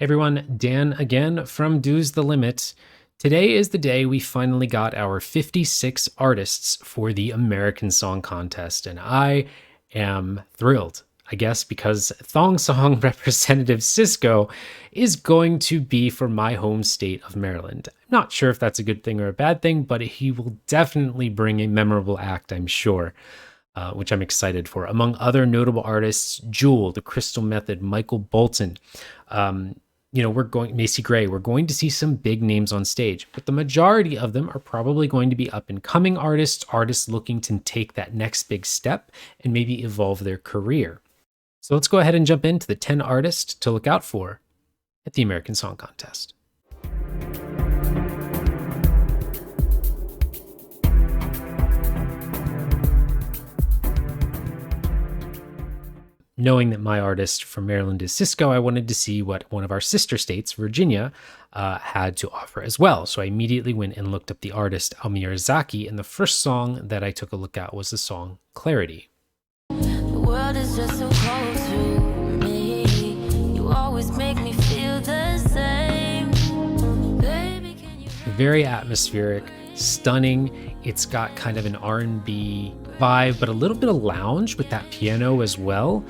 Hey everyone, Dan again from Do's the Limit. Today is the day we finally got our 56 artists for the American Song Contest, and I am thrilled, I guess, because Thong Song Representative Cisco is going to be from my home state of Maryland. I'm not sure if that's a good thing or a bad thing, but he will definitely bring a memorable act, I'm sure. Which I'm excited for. Among other notable artists, Jewel, The Crystal Method, Michael Bolton, Macy Gray, we're going to see some big names on stage, but the majority of them are probably going to be up and coming artists looking to take that next big step and maybe evolve their career. So let's go ahead and jump into the 10 artists to look out for at the American Song Contest. Knowing that my artist from Maryland is Cisco, I wanted to see what one of our sister states, Virginia, had to offer as well. So I immediately went and looked up the artist Amirzaki, and the first song that I took a look at was the song Clarity. The world is just so cold to me. You always make me feel the same. Baby, can you... Very atmospheric, stunning. It's got kind of an R&B vibe, but a little bit of lounge with that piano as well,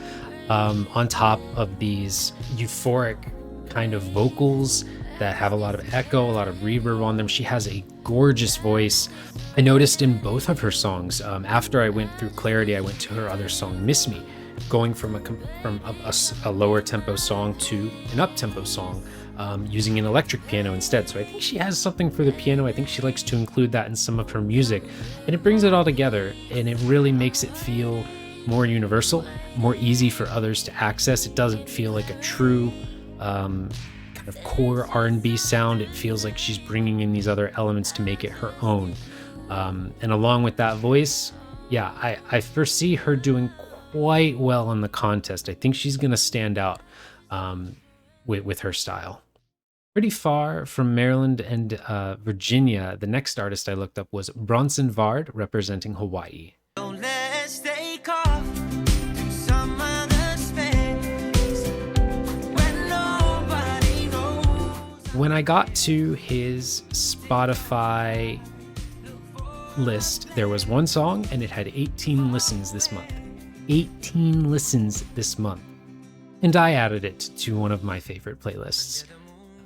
on top of these euphoric kind of vocals that have a lot of echo, a lot of reverb on them. She has a gorgeous voice. I noticed in both of her songs, after I went through Clarity, I went to her other song, Miss Me, going from a lower tempo song to an up tempo song, using an electric piano instead. So I think she has something for the piano. I think she likes to include that in some of her music, and it brings it all together, and it really makes it feel more universal, more easy for others to access. It doesn't feel like a true kind of core R&B sound. It feels like she's bringing in these other elements to make it her own. And along with that voice, yeah, I foresee her doing quite well in the contest. I think she's going to stand out with her style. Pretty far from Maryland and Virginia, the next artist I looked up was Bronson Vard, representing Hawaii. When I got to his Spotify list, there was one song and it had 18 listens this month. 18 listens this month. And I added it to one of my favorite playlists.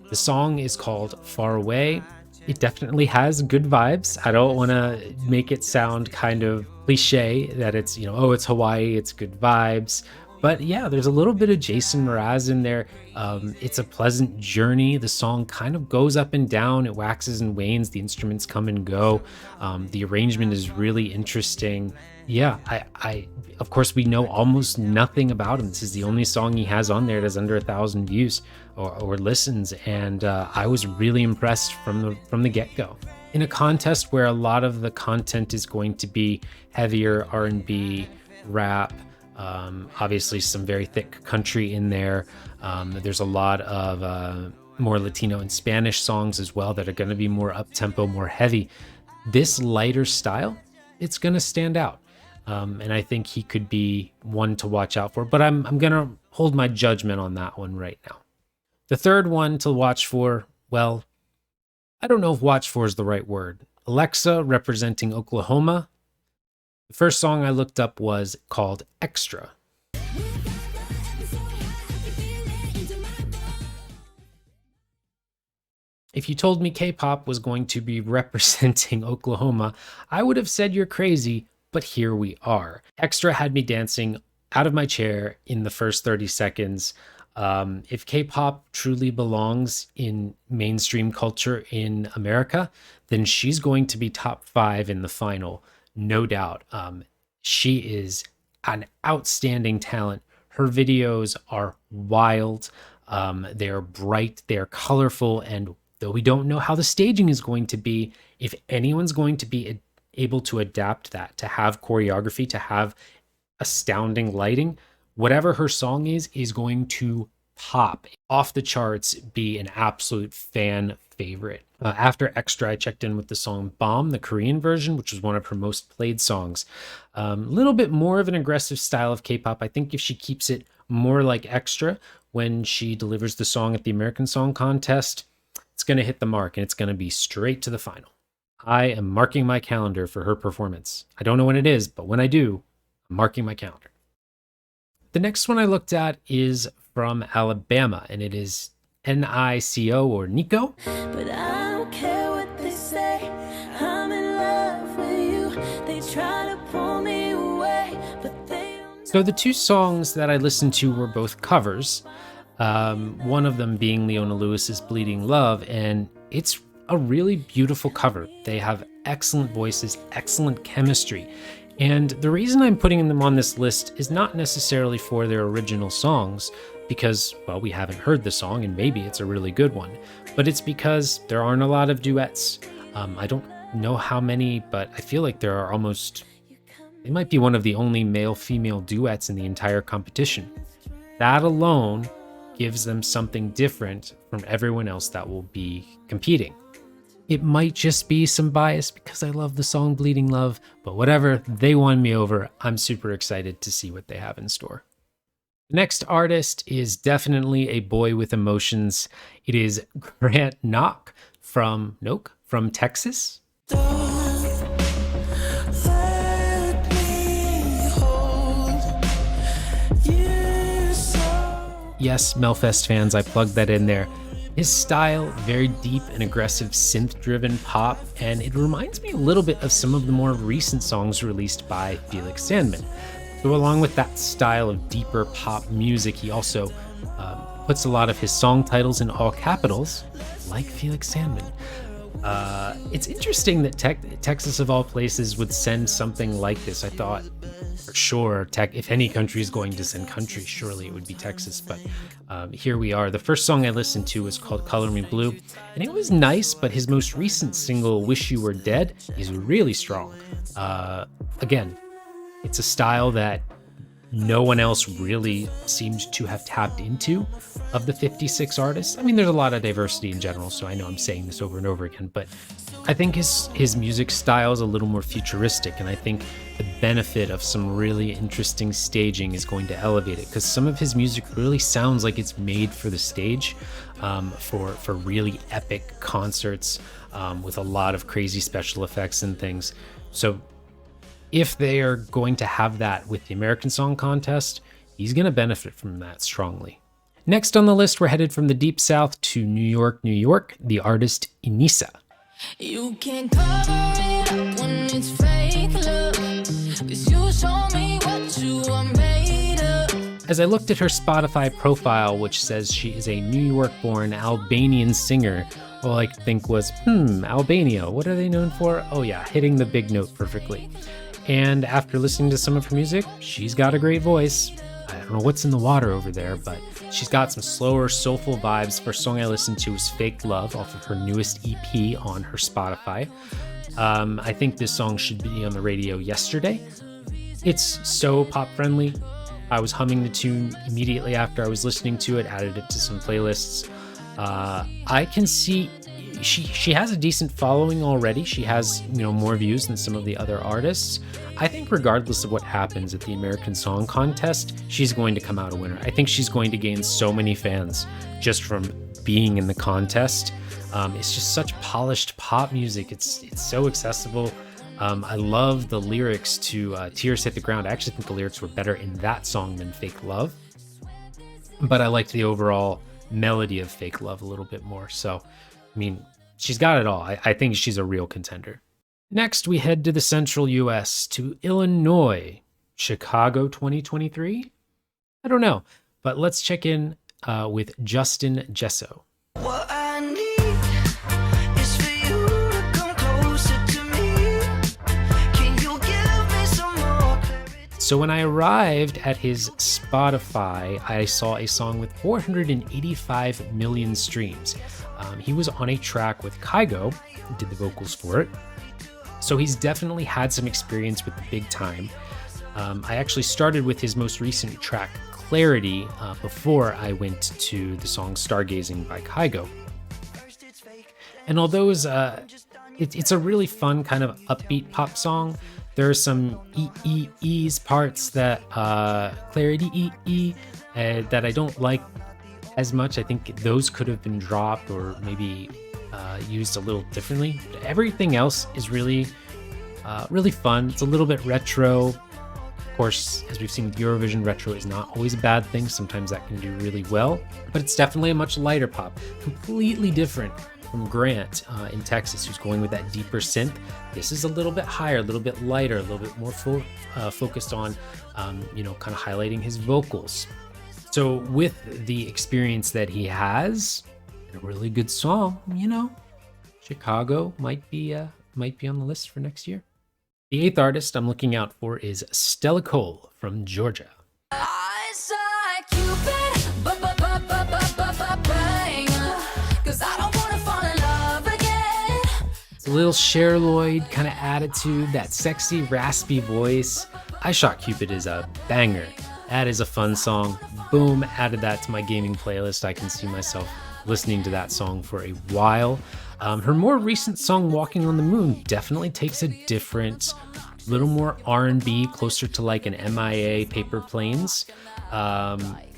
The song is called Far Away. It definitely has good vibes. I don't want to make it sound kind of cliche that it's, it's Hawaii, it's good vibes. But yeah, there's a little bit of Jason Mraz in there. It's a pleasant journey. The song kind of goes up and down. It waxes and wanes. The instruments come and go. The arrangement is really interesting. Yeah, I of course, we know almost nothing about him. This is the only song he has on there that has under 1,000 views or listens, and I was really impressed from the get-go. In a contest where a lot of the content is going to be heavier R&B, rap, obviously some very thick country in there. There's a lot of more Latino and Spanish songs as well that are going to be more up-tempo, more heavy. This lighter style, it's going to stand out. And I think he could be one to watch out for, but I'm going to hold my judgment on that one right now. The third one to watch for, well, I don't know if watch for is the right word. Alexa, representing Oklahoma. The first song I looked up was called Extra. If you told me K-pop was going to be representing Oklahoma, I would have said you're crazy, but here we are. Extra had me dancing out of my chair in the first 30 seconds. If K-pop truly belongs in mainstream culture in America, then she's going to be top 5 in the final. No doubt. She is an outstanding talent. Her videos are wild. They're bright, they're colorful, and though we don't know how the staging is going to be, if anyone's going to be able to adapt that, to have choreography, to have astounding lighting, whatever her song is going to pop off the charts, be an absolute fan favorite. After Extra, I checked in with the song Bomb, the Korean version, which was one of her most played songs. A little bit more of an aggressive style of K-pop. I think if she keeps it more like extra when she delivers the song at the American Song Contest, it's going to hit the mark and it's going to be straight to the final. I am marking my calendar for her performance. I don't know when it is, but when I do, I'm marking my calendar. The next one I looked at is from Alabama, and it is Nico or Nico. But I don't care what they say. I'm in love with you. They try to pull me away, but they don't. So the two songs that I listened to were both covers. One of them being Leona Lewis's Bleeding Love, and it's a really beautiful cover. They have excellent voices, excellent chemistry. And the reason I'm putting them on this list is not necessarily for their original songs, because, well, we haven't heard the song and maybe it's a really good one, but it's because there aren't a lot of duets. I don't know how many, but I feel like there are it might be one of the only male-female duets in the entire competition. That alone gives them something different from everyone else that will be competing. It might just be some bias because I love the song Bleeding Love, but whatever, they won me over. I'm super excited to see what they have in store. The next artist is definitely a boy with emotions. It is Grant Knock from Texas. Yes, Melfest fans, I plugged that in there. His style, very deep and aggressive synth-driven pop, and it reminds me a little bit of some of the more recent songs released by Felix Sandman. So along with that style of deeper pop music, he also puts a lot of his song titles in all capitals, like Felix Sandman. It's interesting that Texas, of all places, would send something like this. I thought, for sure, if any country is going to send country, surely it would be Texas. But here we are. The first song I listened to was called Color Me Blue, and it was nice, but his most recent single, Wish You Were Dead, is really strong. Again, it's a style that no one else really seems to have tapped into of the 56 artists. I mean, there's a lot of diversity in general, so I know I'm saying this over and over again, but I think his music style is a little more futuristic, and I think the benefit of some really interesting staging is going to elevate it, because some of his music really sounds like it's made for the stage, for really epic concerts with a lot of crazy special effects and things. So if they are going to have that with the American Song Contest, he's going to benefit from that strongly. Next on the list, we're headed from the Deep South to New York, New York, the artist Inisa. You can't cover it up when it's fake love, 'cause you show me what you are made of. As I looked at her Spotify profile, which says she is a New York-born Albanian singer, all I could think was, Albania, what are they known for? Oh yeah, hitting the big note perfectly. And after listening to some of her music, she's got a great voice. I don't know what's in the water over there, but she's got some slower, soulful vibes. First song I listened to was Fake Love off of her newest EP on her Spotify. I think this song should be on the radio yesterday. It's so pop friendly. I was humming the tune immediately after I was listening to it, added it to some playlists. I can see she has a decent following already. She has, more views than some of the other artists. I think regardless of what happens at the American Song Contest, she's going to come out a winner. I think she's going to gain so many fans just from being in the contest. It's just such polished pop music. It's so accessible. I love the lyrics to Tears Hit the Ground. I actually think the lyrics were better in that song than Fake Love. But I liked the overall melody of Fake Love a little bit more. So, she's got it all. I think she's a real contender. Next, we head to the central U.S., to Illinois. Chicago 2023? I don't know, but let's check in with Justin Gesso. What I need is for you to come closer to me. Can you give me some more clarity? So when I arrived at his Spotify, I saw a song with 485 million streams. He was on a track with Kygo, who did the vocals for it. So he's definitely had some experience with the big time. I actually started with his most recent track, Clarity, before I went to the song Stargazing by Kygo. And although it's a really fun kind of upbeat pop song, there are some E's parts that Clarity that I don't like as much. I think those could have been dropped or maybe used a little differently. But everything else is really fun. It's a little bit retro. Of course, as we've seen with Eurovision, retro is not always a bad thing. Sometimes that can do really well, but it's definitely a much lighter pop, completely different from Grant in Texas, who's going with that deeper synth. This is a little bit higher, a little bit lighter, a little bit more focused on, kind of highlighting his vocals. So with the experience that he has, a really good song, Chicago might be on the list for next year. The 8th artist I'm looking out for is Stella Cole from Georgia. I saw Cupid, bang, 'cause I don't wanna fall in love again. It's a little Cher Lloyd kind of attitude, that sexy, raspy voice. I Shot Cupid is a banger. That is a fun song. Boom, added that to my gaming playlist. I can see myself listening to that song for a while. Her more recent song, Walking on the Moon, definitely takes a different, little more R&B, closer to like an MIA, Paper Planes.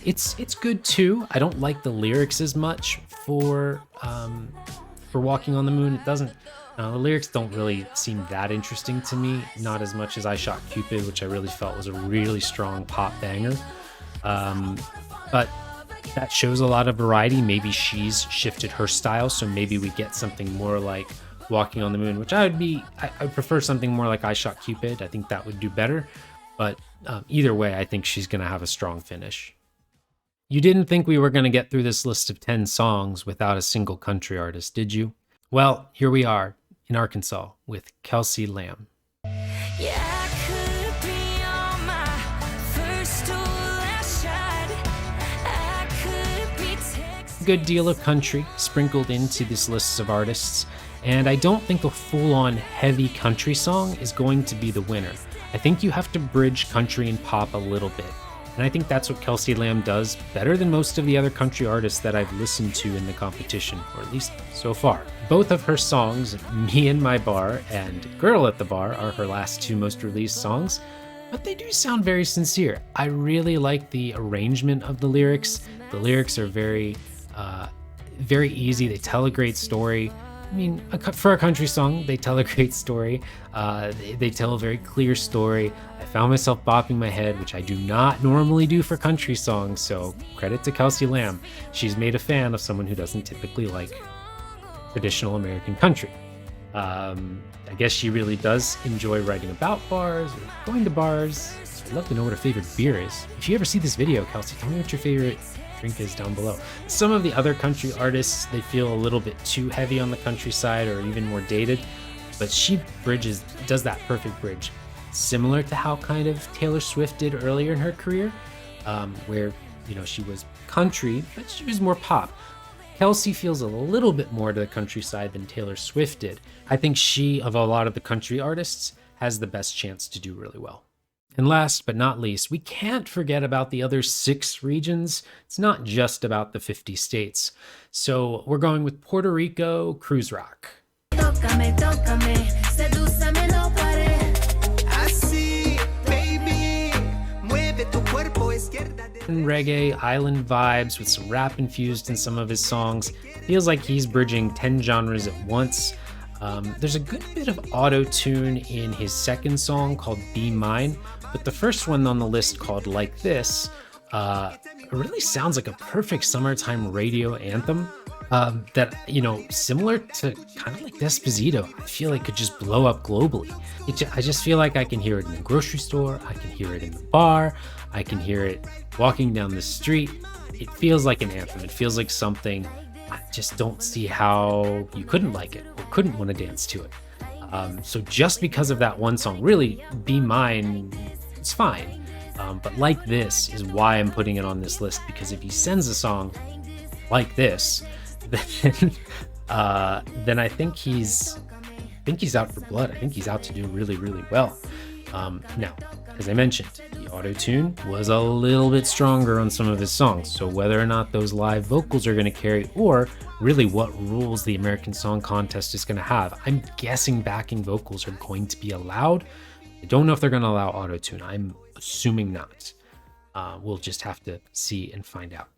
It's good too. I don't like the lyrics as much for Walking on the Moon. It doesn't. The lyrics don't really seem that interesting to me, not as much as I Shot Cupid, which I really felt was a really strong pop banger. But that shows a lot of variety. Maybe she's shifted her style, so maybe we get something more like Walking on the Moon, which I prefer something more like I Shot Cupid. I think that would do better. But either way, I think she's going to have a strong finish. You didn't think we were going to get through this list of 10 songs without a single country artist, did you? Well, here we are in Arkansas with Kelsey Lamb. Yeah, I could be on my first or last shot. I could be texting. Good deal of country sprinkled into this list of artists, and I don't think a full-on heavy country song is going to be the winner. I think you have to bridge country and pop a little bit, and I think that's what Kelsey Lamb does better than most of the other country artists that I've listened to in the competition, or at least so far. Both of her songs, Me and My Bar and Girl at the Bar, are her last two most released songs, but they do sound very sincere. I really like the arrangement of the lyrics. The lyrics are very easy. They tell a great story. I mean, for a country song, they tell a great story. They tell a very clear story. I found myself bopping my head, which I do not normally do for country songs, so credit to Kelsey Lamb. She's made a fan of someone who doesn't typically like traditional American country. I guess she really does enjoy writing about bars or going to bars. So I'd love to know what her favorite beer is. If you ever see this video, Kelsey, tell me what your favorite drink is down below. Some of the other country artists, they feel a little bit too heavy on the countryside or even more dated, but she does that perfect bridge. Similar to how kind of Taylor Swift did earlier in her career, where, she was country, but she was more pop. Kelsey feels a little bit more to the countryside than Taylor Swift did. I think she, of a lot of the country artists, has the best chance to do really well. And last but not least, we can't forget about the other 6 regions. It's not just about the 50 states. So we're going with Puerto Rico Cruise Rock. Tócame, tócame, sedúceme, no pare. Así, baby, mueve tu cuerpo izquierda. And reggae, island vibes with some rap infused in some of his songs. Feels like he's bridging 10 genres at once. There's a good bit of auto-tune in his second song called Be Mine, but the first one on the list called Like This really sounds like a perfect summertime radio anthem that, similar to kind of like Despacito, I feel like could just blow up globally. I just feel like I can hear it in the grocery store, I can hear it in the bar, I can hear it walking down the street. It feels like an anthem. It feels like something I just don't see how you couldn't like it or couldn't want to dance to it. So just because of that one song, really, Be Mine, it's fine. But Like This is why I'm putting it on this list, because if he sends a song like this, then I think he's out for blood. I think he's out to do really, really well. Now, as I mentioned, the auto-tune was a little bit stronger on some of his songs, so whether or not those live vocals are going to carry, or really what rules the American Song Contest is going to have, I'm guessing backing vocals are going to be allowed. I don't know if they're going to allow auto-tune. I'm assuming not. We'll just have to see and find out.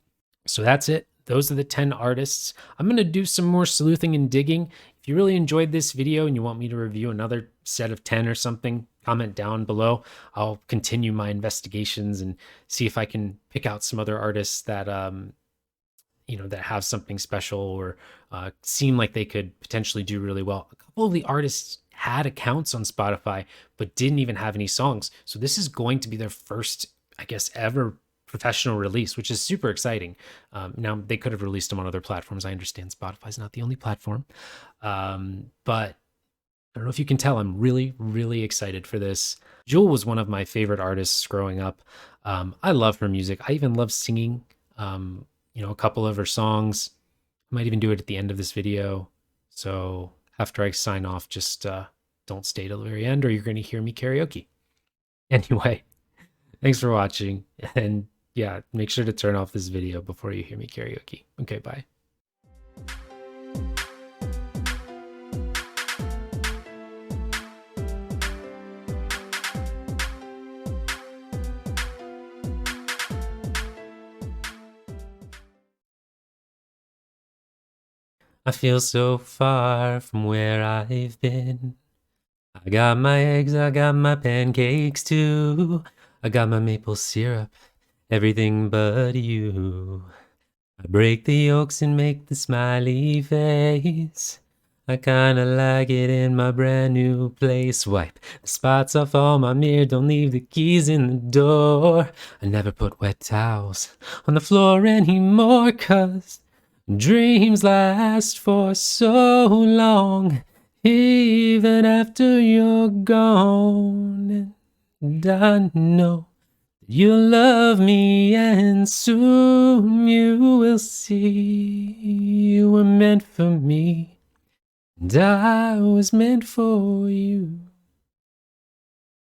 So that's it. Those are the 10 artists. I'm going to do some more sleuthing and digging. If you really enjoyed this video and you want me to review another set of 10 or something, comment down below. I'll continue my investigations and see if I can pick out some other artists that that have something special or seem like they could potentially do really well. A couple of the artists had accounts on Spotify but didn't even have any songs. So this is going to be their first, I guess, ever professional release, which is super exciting. Now, they could have released them on other platforms. I understand Spotify's not the only platform. But I don't know if you can tell, I'm really, really excited for this. Jewel was one of my favorite artists growing up. I love her music. I even love singing, a couple of her songs. I might even do it at the end of this video. So after I sign off, just don't stay till the very end or you're going to hear me karaoke. Anyway, thanks for watching. And yeah, make sure to turn off this video before you hear me karaoke. Okay, bye. I feel so far from where I've been. I got my eggs, I got my pancakes too. I got my maple syrup, everything but you. I break the yolks and make the smiley face. I kinda like it in my brand new place. Wipe the spots off all my mirror, don't leave the keys in the door. I never put wet towels on the floor anymore, 'cause dreams last for so long, even after you're gone. And I know you'll love me, and soon you will see you were meant for me, and I was meant for you.